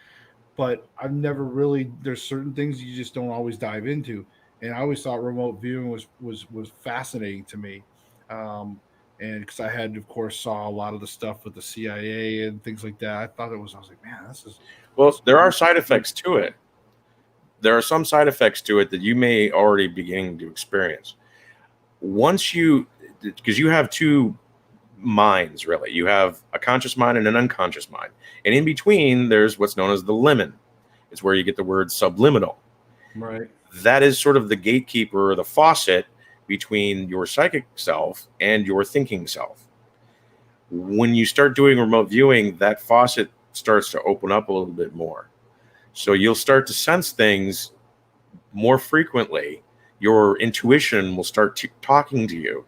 Speaker 1: but I've never really. There's certain things you just don't always dive into. And I always thought remote viewing was fascinating to me. Um, and because I had, of course, saw a lot of the stuff with the CIA and things like that, I thought it was. I was like, man, this is.
Speaker 2: Well, there are side effects to it. There are some side effects to it that you may already begin to experience. Because you have 2 minds, really. You have a conscious mind and an unconscious mind. And in between, there's what's known as the limen. It's where you get the word subliminal.
Speaker 1: Right.
Speaker 2: That is sort of the gatekeeper or the faucet between your psychic self and your thinking self. When you start doing remote viewing, that faucet starts to open up a little bit more. So you'll start to sense things more frequently. Your intuition will start talking to you,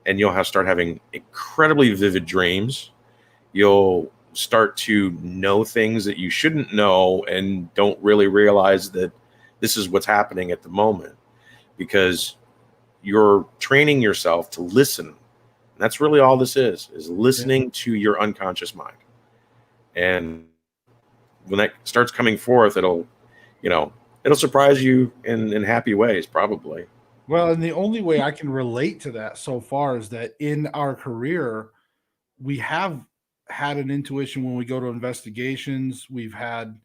Speaker 2: and you'll start having incredibly vivid dreams. You'll start to know things that you shouldn't know and don't really realize that this is what's happening at the moment, because you're training yourself to listen. And that's really all this is listening to your unconscious mind. And when that starts coming forth, it'll surprise you in happy ways, probably.
Speaker 1: Well, and the only way I can relate to that so far is that in our career, we have had an intuition when we go to investigations. We've had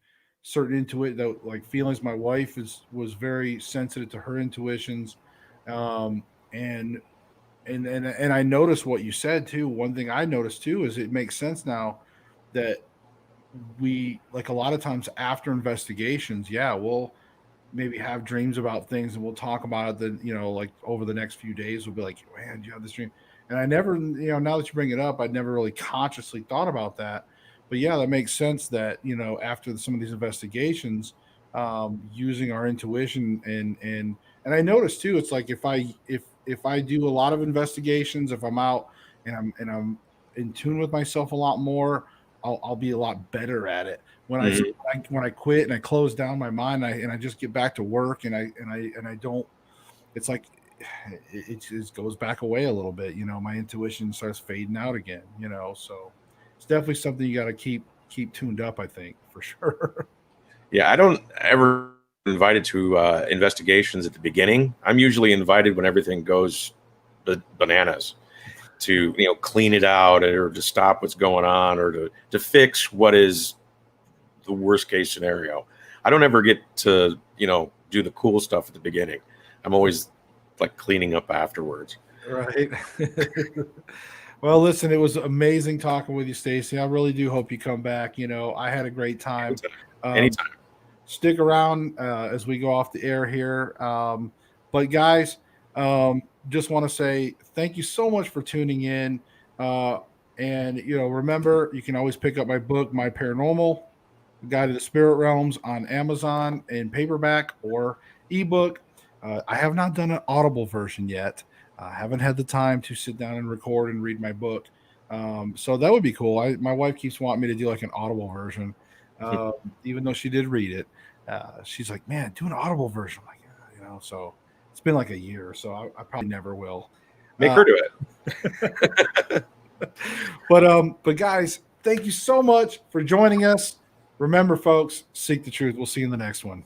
Speaker 1: certain intuit that like feelings. My wife was very sensitive to her intuitions, um, and and I noticed what you said too. One thing I noticed too is it makes sense now that we like a lot of times after investigations, yeah, we'll maybe have dreams about things and we'll talk about it then, like over the next few days we'll be like, man, do you have this dream? And I never, now that you bring it up, I'd never really consciously thought about that. But yeah, that makes sense that, after some of these investigations, using our intuition and I noticed too, it's like if I do a lot of investigations, if I'm out and I'm in tune with myself a lot more, I'll be a lot better at it.
Speaker 2: Mhm.
Speaker 1: When I quit and I close down my mind, and I just get back to work, and I don't. It's like it goes back away a little bit. My intuition starts fading out again. So it's definitely something you got to keep tuned up. I think for sure.
Speaker 2: Yeah, I don't ever invited to investigations at the beginning. I'm usually invited when everything goes bananas to clean it out or to stop what's going on or to fix what is the worst case scenario. I don't ever get to do the cool stuff at the beginning. I'm always like cleaning up afterwards.
Speaker 1: Right. Well, listen, it was amazing talking with you, Stacey. I really do hope you come back. I had a great time.
Speaker 2: Anytime.
Speaker 1: Um,
Speaker 2: Anytime.
Speaker 1: Stick around as we go off the air here. But guys, just want to say thank you so much for tuning in. Uh, and remember, you can always pick up my book, My Paranormal Guide to the Spirit Realms, on Amazon in paperback or ebook. I have not done an Audible version yet. I haven't had the time to sit down and record and read my book. So that would be cool. My wife keeps wanting me to do like an Audible version, uh, even though she did read it. She's like, man, do an Audible version. I'm like, so it's been like a year, so I probably never will.
Speaker 2: Make her do it.
Speaker 1: But guys, thank you so much for joining us. Remember, folks, seek the truth. We'll see you in the next one.